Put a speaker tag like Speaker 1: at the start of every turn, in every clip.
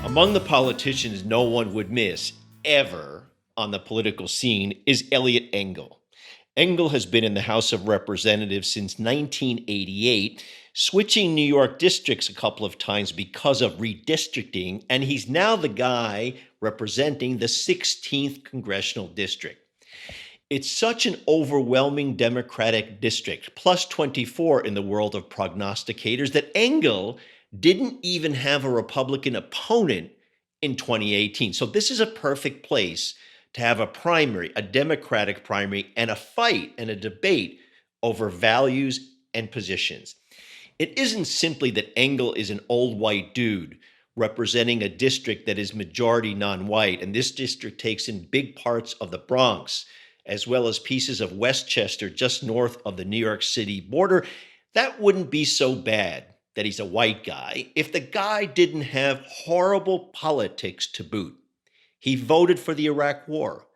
Speaker 1: Among the politicians no one would miss ever on the political scene is Eliot Engel. Engel has been in the House of Representatives since 1988, switching New York districts a couple of times because of redistricting, and he's now the guy representing the 16th congressional district. It's such an overwhelming Democratic district, plus 24 in the world of prognosticators, that Engel didn't even have a Republican opponent in 2018. So this is a perfect place to have a primary, a Democratic primary, and a fight and a debate over values and positions. It isn't simply that Engel is an old white dude representing a district that is majority non-white, and this district takes in big parts of the Bronx, as well as pieces of Westchester just north of the New York City border. That wouldn't be so bad that he's a white guy if the guy didn't have horrible politics to boot. He voted for the Iraq War.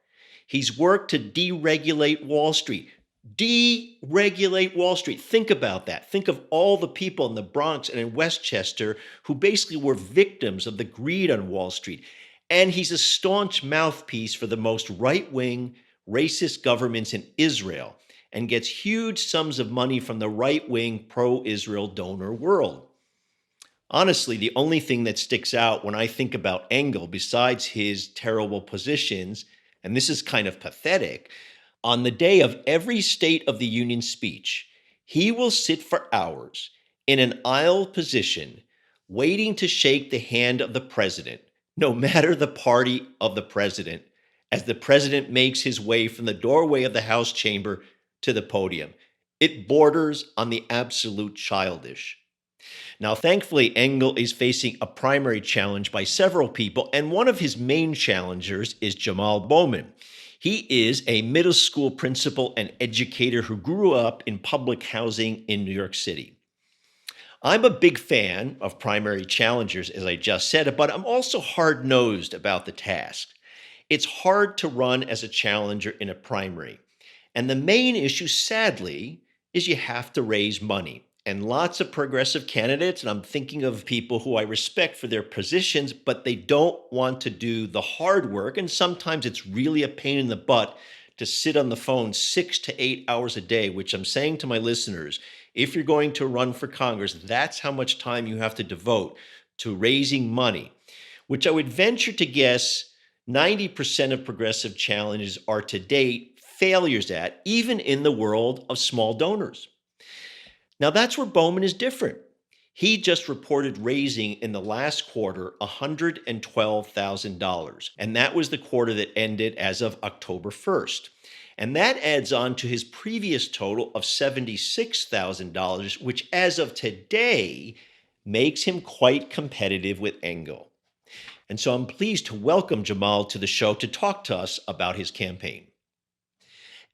Speaker 1: He's worked to deregulate Wall Street. Deregulate Wall Street. Think about that. Think of all the people in the Bronx and in Westchester who basically were victims of the greed on Wall Street. And he's a staunch mouthpiece for the most right-wing, racist governments in Israel and gets huge sums of money from the right-wing pro-Israel donor world. Honestly, the only thing that sticks out when I think about Engel, besides his terrible positions, and this is kind of pathetic, on the day of every State of the Union speech, he will sit for hours in an aisle position waiting to shake the hand of the president, no matter the party of the president, as the president makes his way from the doorway of the House chamber to the podium. It borders on the absolute childish. Now, thankfully, Engel is facing a primary challenge by several people, and one of his main challengers is Jamaal Bowman. He is a middle school principal and educator who grew up in public housing in New York City. I'm a big fan of primary challengers, as I just said, but I'm also hard-nosed about the task. It's hard to run as a challenger in a primary. And the main issue, sadly, is you have to raise money. And lots of progressive candidates, and I'm thinking of people who I respect for their positions, but they don't want to do the hard work. And sometimes it's really a pain in the butt to sit on the phone 6 to 8 hours a day, which I'm saying to my listeners, if you're going to run for Congress, that's how much time you have to devote to raising money, which I would venture to guess 90% of progressive challenges are to date failures at, even in the world of small donors. Now, that's where Bowman is different. He just reported raising in the last quarter $112,000, and that was the quarter that ended as of October 1st. And that adds on to his previous total of $76,000, which as of today makes him quite competitive with Engel. And so I'm pleased to welcome Jamaal to the show to talk to us about his campaign.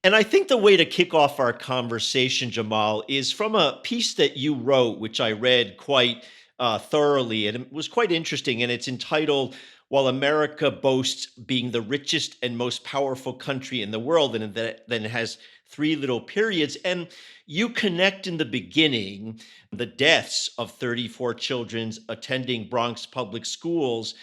Speaker 1: And I think the way to kick off our conversation, Jamaal, is from a piece that you wrote, which I read quite thoroughly, and it was quite interesting. And it's entitled, "While America Boasts Being the Richest and Most Powerful Country in the World," and then it has three little periods. And you connect in the beginning the deaths of 34 children attending Bronx public schools.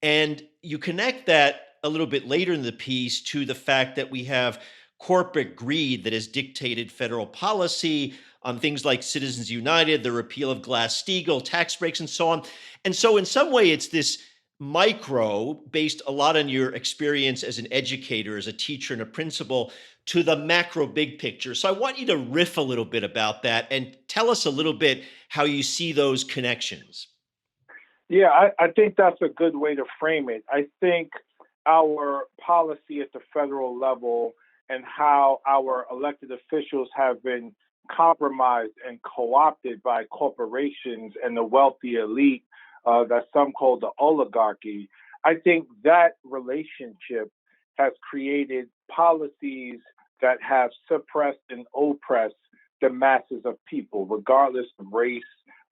Speaker 1: And you connect that a little bit later in the piece to the fact that we have corporate greed that has dictated federal policy on things like Citizens United, the repeal of Glass-Steagall, tax breaks, and so on. And so in some way, it's this micro, based a lot on your experience as an educator, as a teacher and a principal, to the macro big picture. So I want you to riff a little bit about that and tell us a little bit how you see those connections.
Speaker 2: Yeah, I think that's a good way to frame it. I think our policy at the federal level and how our elected officials have been compromised and co-opted by corporations and the wealthy elite that some call the oligarchy, I think that relationship has created policies that have suppressed and oppressed the masses of people, regardless of race,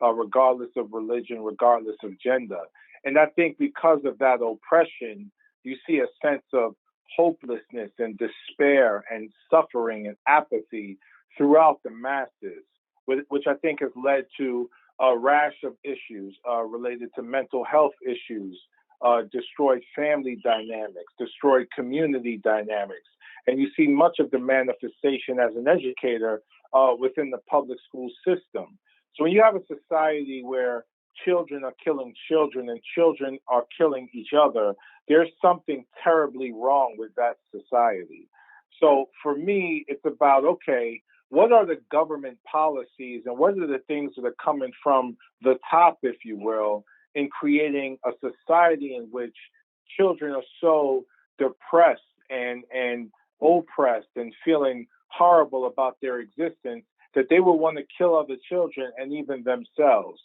Speaker 2: regardless of religion, regardless of gender. And I think because of that oppression, you see a sense of hopelessness and despair and suffering and apathy throughout the masses, which I think has led to a rash of issues related to mental health issues, destroyed family dynamics, destroyed community dynamics. And you see much of the manifestation as an educator within the public school system. So when you have a society where children are killing children and children are killing each other, there's something terribly wrong with that society. So for me, it's about, okay, what are the government policies and what are the things that are coming from the top, if you will, in creating a society in which children are so depressed and oppressed and feeling horrible about their existence that they will want to kill other children and even themselves.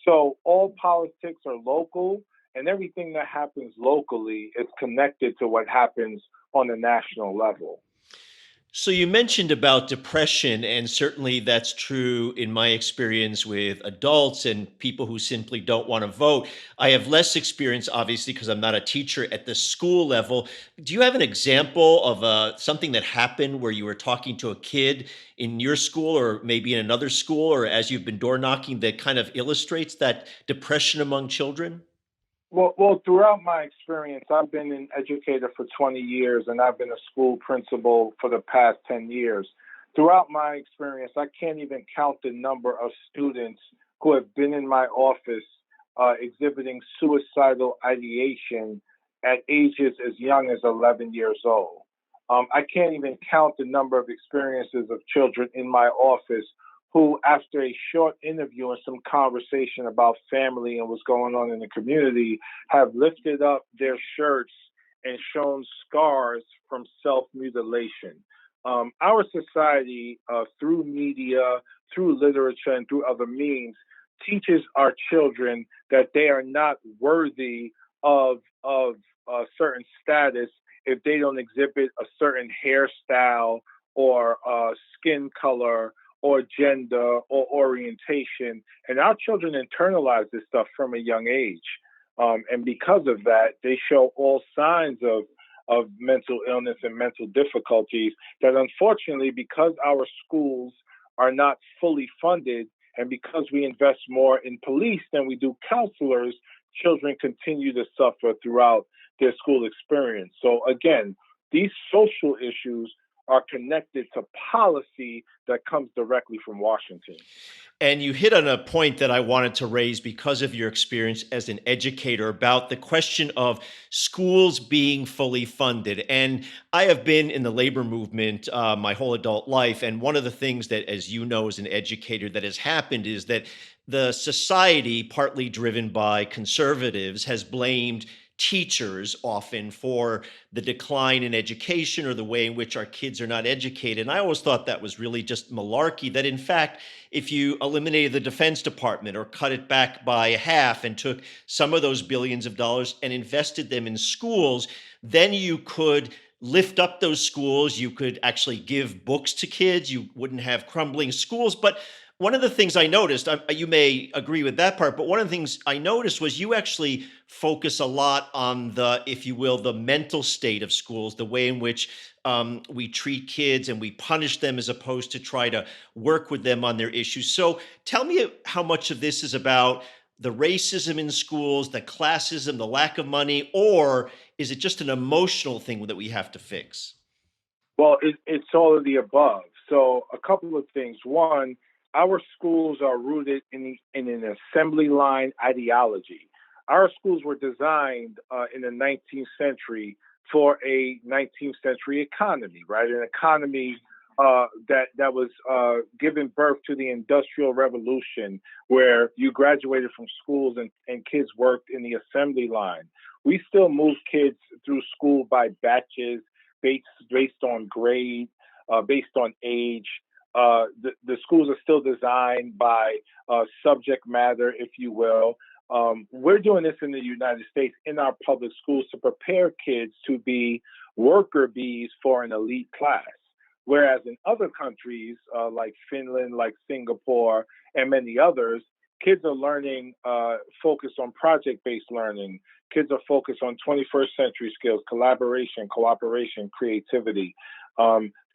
Speaker 2: So all politics are local, and everything that happens locally is connected to what happens on a national level.
Speaker 1: So you mentioned about depression, and certainly that's true in my experience with adults and people who simply don't want to vote. I have less experience, obviously, because I'm not a teacher at the school level. Do you have an example of something that happened where you were talking to a kid in your school, or maybe in another school, or as you've been door knocking, that kind of illustrates that depression among children?
Speaker 2: Well, throughout my experience, I've been an educator for 20 years and I've been a school principal for the past 10 years. Throughout my experience, I can't even count the number of students who have been in my office exhibiting suicidal ideation at ages as young as 11 years old. I can't even count the number of experiences of children in my office who, after a short interview and some conversation about family and what's going on in the community, have lifted up their shirts and shown scars from self mutilation. Our society, through media, through literature, and through other means, teaches our children that they are not worthy of a certain status if they don't exhibit a certain hairstyle or skin color or gender or orientation. And our children internalize this stuff from a young age. And because of that, they show all signs of mental illness and mental difficulties that unfortunately, because our schools are not fully funded and because we invest more in police than we do counselors, children continue to suffer throughout their school experience. So again, these social issues are connected to policy that comes directly from Washington.
Speaker 1: And you hit on a point that I wanted to raise because of your experience as an educator about the question of schools being fully funded. And I have been in the labor movement my whole adult life. And one of the things that, as you know, as an educator, that has happened is that the society, partly driven by conservatives, has blamed teachers often for the decline in education or the way in which our kids are not educated. And I always thought that was really just malarkey, that in fact, if you eliminated the Defense Department or cut it back by half and took some of those billions of dollars and invested them in schools, then you could lift up those schools. You could actually give books to kids. You wouldn't have crumbling schools. But one of the things I noticed, you may agree with that part, but one of the things I noticed was you actually focus a lot on the, if you will, the mental state of schools, the way in which we treat kids and we punish them as opposed to try to work with them on their issues. So tell me how much of this is about the racism in schools, the classism, the lack of money, or is it just an emotional thing that we have to fix?
Speaker 2: Well, it's all of the above. So, a couple of things. One, our schools are rooted in an assembly line ideology. Our schools were designed in the 19th century for a 19th century economy, right? An economy that was giving birth to the Industrial Revolution, where you graduated from schools and kids worked in the assembly line. We still move kids through school by batches, based on grade, based on age. The schools are still designed by subject matter, if you will. We're doing this in the United States in our public schools to prepare kids to be worker bees for an elite class. Whereas in other countries like Finland, like Singapore, and many others, kids are learning focused on project-based learning. Kids are focused on 21st century skills, collaboration, cooperation, creativity.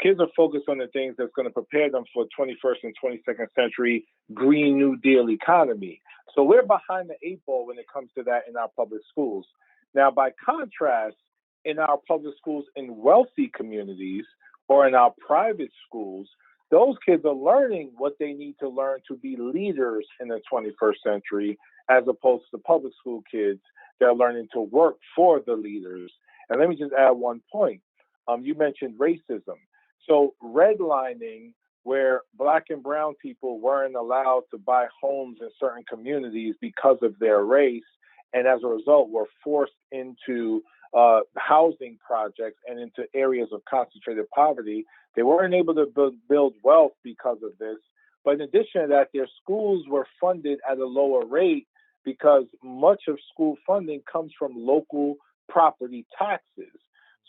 Speaker 2: Kids are focused on the things that's going to prepare them for 21st and 22nd century Green New Deal economy. So we're behind the eight ball when it comes to that in our public schools. Now, by contrast, in our public schools in wealthy communities or in our private schools, those kids are learning what they need to learn to be leaders in the 21st century, as opposed to public school kids that are learning to work for the leaders. And let me just add one point. You mentioned racism. So, redlining, where black and brown people weren't allowed to buy homes in certain communities because of their race, and as a result were forced into housing projects and into areas of concentrated poverty. They weren't able to build wealth because of this. But in addition to that, their schools were funded at a lower rate because much of school funding comes from local property taxes.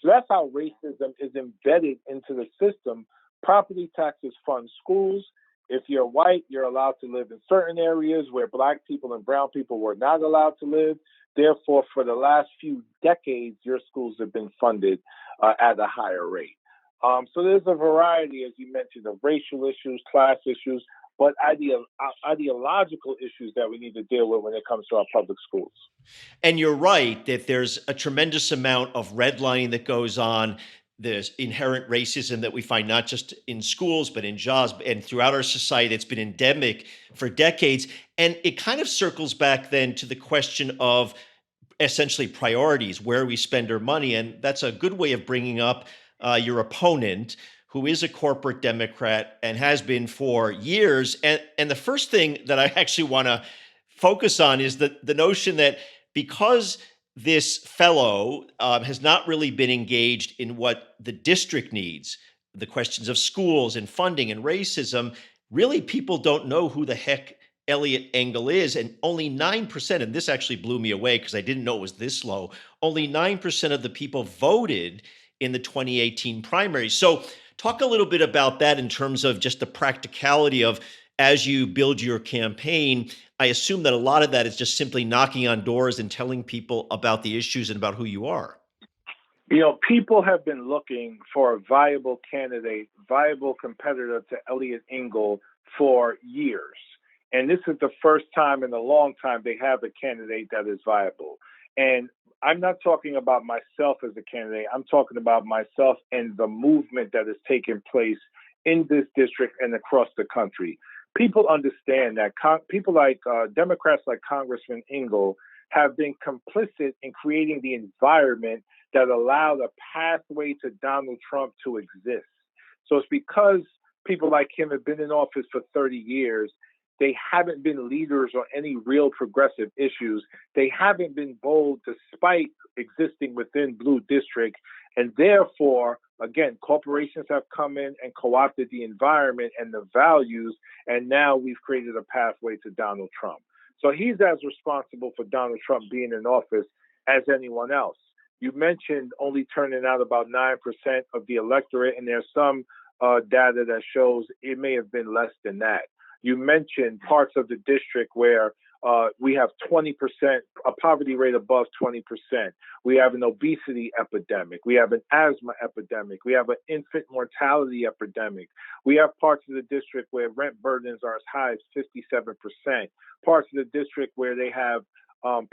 Speaker 2: So that's how racism is embedded into the system. Property taxes fund schools. If you're white, you're allowed to live in certain areas where black people and brown people were not allowed to live. Therefore, for the last few decades, your schools have been funded at a higher rate. So there's a variety, as you mentioned, of racial issues, class issues, but ideological issues that we need to deal with when it comes to our public schools.
Speaker 1: And you're right that there's a tremendous amount of redlining that goes on. There's inherent racism that we find not just in schools, but in jobs and throughout our society. It's been endemic for decades. And it kind of circles back then to the question of essentially priorities, where we spend our money. And that's a good way of bringing up your opponent, who is a corporate Democrat and has been for years. And the first thing that I actually want to focus on is the notion that because this fellow has not really been engaged in what the district needs, the questions of schools and funding and racism, really people don't know who the heck Elliot Engel is. And only 9%, and this actually blew me away because I didn't know it was this low, only 9% of the people voted in the 2018 primary. So talk a little bit about that in terms of just the practicality of, as you build your campaign, I assume that a lot of that is just simply knocking on doors and telling people about the issues and about who you are.
Speaker 2: You know, people have been looking for a viable candidate, viable competitor to Elliot Engel for years. And this is the first time in a long time they have a candidate that is viable. And I'm not talking about myself as a candidate. I'm talking about myself and the movement that has taken place in this district and across the country. People understand that people like Democrats like Congressman Engel have been complicit in creating the environment that allowed a pathway to Donald Trump to exist. So it's because people like him have been in office for 30 years. They haven't been leaders on any real progressive issues. They haven't been bold despite existing within blue district. And therefore, again, corporations have come in and co-opted the environment and the values. And now we've created a pathway to Donald Trump. So he's as responsible for Donald Trump being in office as anyone else. You mentioned only turning out about 9% of the electorate, and there's some data that shows it may have been less than that. You mentioned parts of the district where we have 20%, a poverty rate above 20%. We have an obesity epidemic. We have an asthma epidemic. We have an infant mortality epidemic. We have parts of the district where rent burdens are as high as 57%. Parts of the district where they have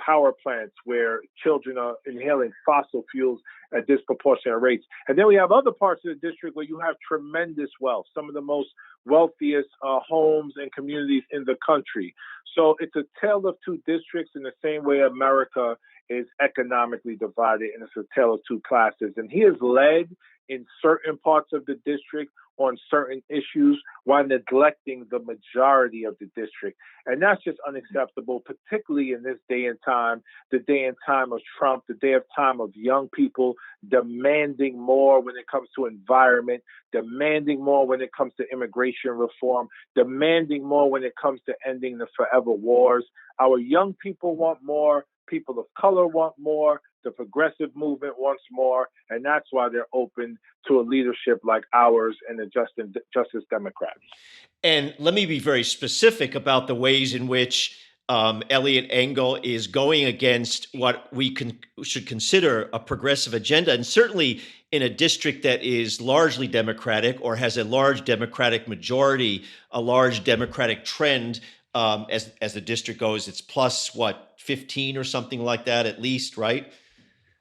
Speaker 2: power plants where children are inhaling fossil fuels at disproportionate rates. And then we have other parts of the district where you have tremendous wealth, some of the most wealthiest homes and communities in the country. So it's a tale of two districts in the same way America is economically divided, and it's a tale of two classes. And he has led in certain parts of the district on certain issues while neglecting the majority of the district. And that's just unacceptable, particularly in this day and time, the day and time of Trump, the day of time of young people demanding more when it comes to environment, demanding more when it comes to immigration reform, demanding more when it comes to ending the forever wars. Our young people want more. People of color want more. The progressive movement wants more, and that's why they're open to a leadership like ours and the Justice Democrats.
Speaker 1: And let me be very specific about the ways in which Elliot Engel is going against what we should consider a progressive agenda, and certainly in a district that is largely Democratic or has a large Democratic majority, a large Democratic trend. As the district goes, it's plus what, 15 or something like that at least, right?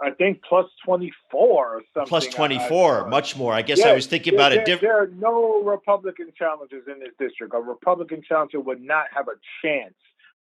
Speaker 2: I think plus 24 or
Speaker 1: Plus
Speaker 2: something. I
Speaker 1: 24,
Speaker 2: saw.
Speaker 1: much more. I guess I
Speaker 2: Yeah,
Speaker 1: was thinking about a different.
Speaker 2: there are no Republican challengers in this district. A Republican challenger would not have a chance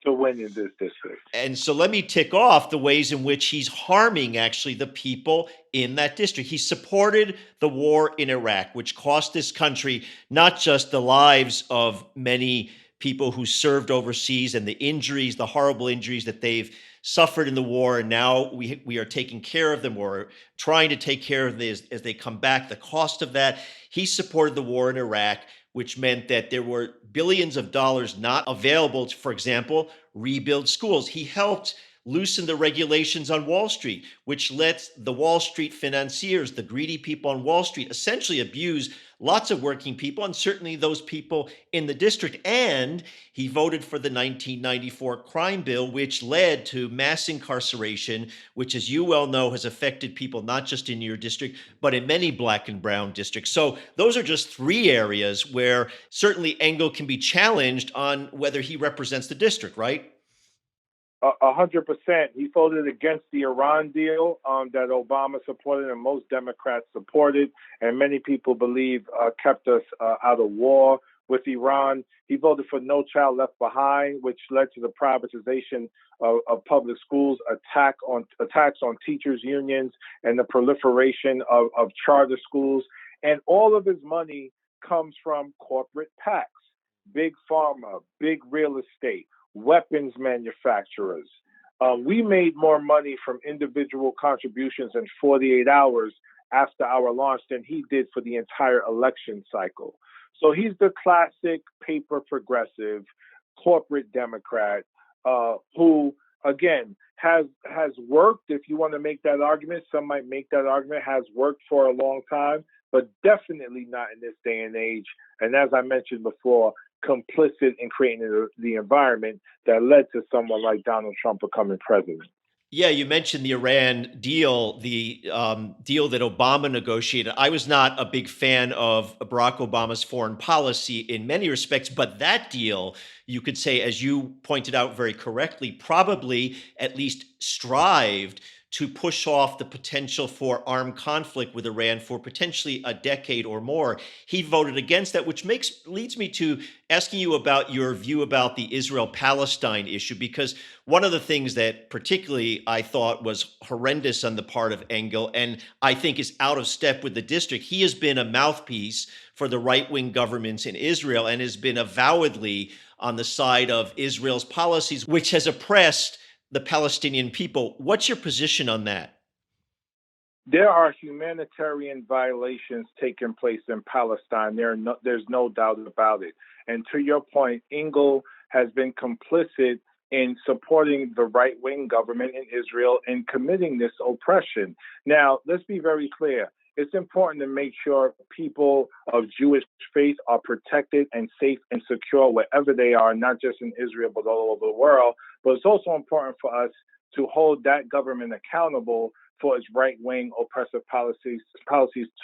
Speaker 2: to win in this district.
Speaker 1: And so let me tick off the ways in which he's harming actually the people in that district. He supported the war in Iraq, which cost this country not just the lives of many people who served overseas and the injuries, the horrible injuries that they've suffered in the war. And now we are taking care of them or trying to take care of them as they come back. The cost of that. He supported the war in Iraq, which meant that there were billions of dollars not available to, for example, rebuild schools. He helped loosen the regulations on Wall Street, which lets the Wall Street financiers, the greedy people on Wall Street, essentially abuse lots of working people and certainly those people in the district. And he voted for the 1994 crime bill, which led to mass incarceration, which, as you well know, has affected people not just in your district, but in many black and brown districts. So those are just three areas where certainly Engel can be challenged on whether he represents the district, right?
Speaker 2: 100%. He voted against the Iran deal that Obama supported and most Democrats supported, and many people believe kept us out of war with Iran. He voted for No Child Left Behind, which led to the privatization of public schools, attacks on teachers' unions, and the proliferation of charter schools. And all of his money comes from corporate PACs, big pharma, big real estate, weapons manufacturers. We made more money from individual contributions in 48 hours after our launch than he did for the entire election cycle. So he's the classic paper progressive, corporate Democrat who, again, has worked. If you want to make that argument, some might make that argument. Has worked for a long time, but definitely not in this day and age. And as I mentioned before, complicit in creating the environment that led to someone like Donald Trump becoming president.
Speaker 1: Yeah, you mentioned the Iran deal, the deal that Obama negotiated. I was not a big fan of Barack Obama's foreign policy in many respects, but that deal, you could say, as you pointed out very correctly, probably at least strived to push off the potential for armed conflict with Iran for potentially a decade or more. He voted against that, which leads me to asking you about your view about the Israel-Palestine issue, because one of the things that particularly I thought was horrendous on the part of Engel, and I think is out of step with the district, he has been a mouthpiece for the right-wing governments in Israel and has been avowedly on the side of Israel's policies, which has oppressed the Palestinian people. What's your position on that?
Speaker 2: There are humanitarian violations taking place in Palestine. There's no doubt about it. And to your point, Engel has been complicit in supporting the right-wing government in Israel in committing this oppression. Now, let's be very clear. It's important to make sure people of Jewish faith are protected and safe and secure wherever they are, not just in Israel, but all over the world. But it's also important for us to hold that government accountable for its right-wing oppressive policies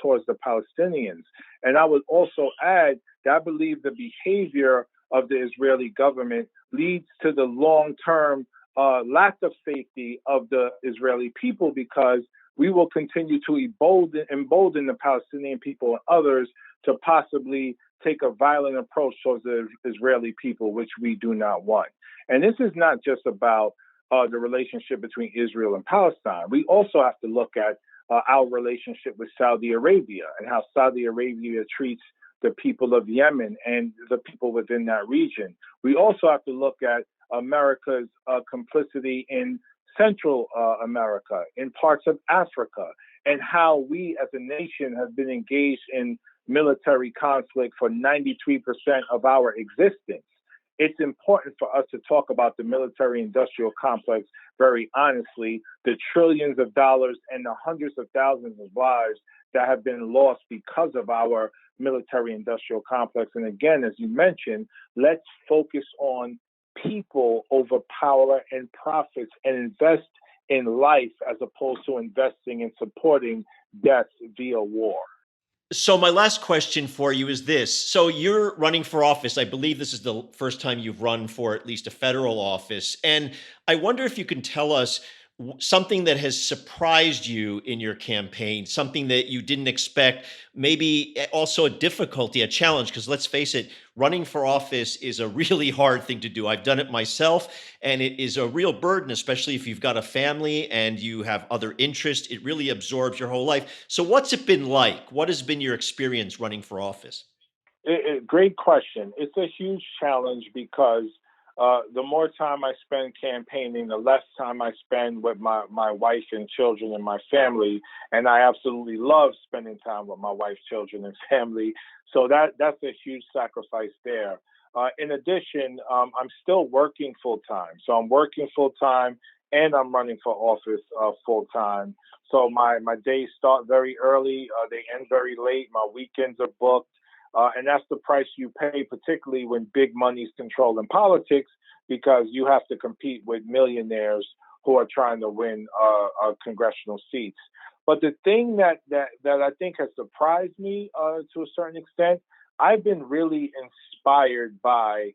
Speaker 2: towards the Palestinians. And I would also add that I believe the behavior of the Israeli government leads to the long-term lack of safety of the Israeli people, because we will continue to embolden the Palestinian people and others to possibly take a violent approach towards the Israeli people, which we do not want. And this is not just about the relationship between Israel and Palestine. We also have to look at our relationship with Saudi Arabia and how Saudi Arabia treats the people of Yemen and the people within that region. We also have to look at America's complicity in Central America, in parts of Africa, and how we as a nation have been engaged in military conflict for 93% of our existence. It's important for us to talk about the military-industrial complex very honestly, the trillions of dollars and the hundreds of thousands of lives that have been lost because of our military-industrial complex. And again, as you mentioned, let's focus on people over power and profits and invest in life as opposed to investing in supporting death via war.
Speaker 1: So my last question for you is this. So you're running for office. I believe this is the first time you've run for at least a federal office. And I wonder if you can tell us something that has surprised you in your campaign, something that you didn't expect, maybe also a difficulty, a challenge, because let's face it, running for office is a really hard thing to do. I've done it myself, and it is a real burden, especially if you've got a family and you have other interests. It really absorbs your whole life. So, what's it been like? What has been your experience running for office?
Speaker 2: Great question. It's a huge challenge because the more time I spend campaigning, the less time I spend with my wife and children and my family. And I absolutely love spending time with my wife, children, and family. So that's a huge sacrifice there. In addition, I'm still working full time. So I'm working full time and I'm running for office full time. So my days start very early, they end very late. My weekends are booked. And that's the price you pay, particularly when big money's controlling politics, because you have to compete with millionaires who are trying to win congressional seats. But the thing that I think has surprised me to a certain extent, I've been really inspired by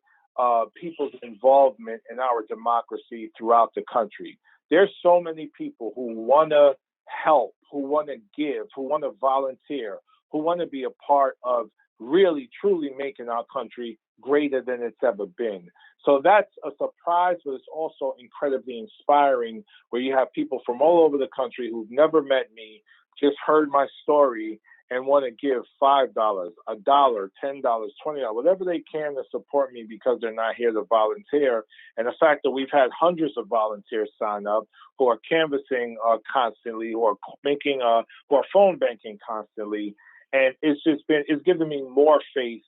Speaker 2: people's involvement in our democracy throughout the country. There's so many people who want to help, who want to give, who want to volunteer, who want to be a part of really truly making our country greater than it's ever been. So that's a surprise, but it's also incredibly inspiring where you have people from all over the country who've never met me, just heard my story and want to give $5, a dollar, $10, $20, whatever they can to support me because they're not here to volunteer. And the fact that we've had hundreds of volunteers sign up who are canvassing constantly, who are phone banking constantly, and it's given me more faith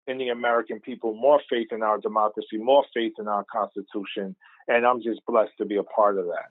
Speaker 2: in the American people, more faith in our democracy, more faith in our Constitution. And I'm just blessed to be a part of that.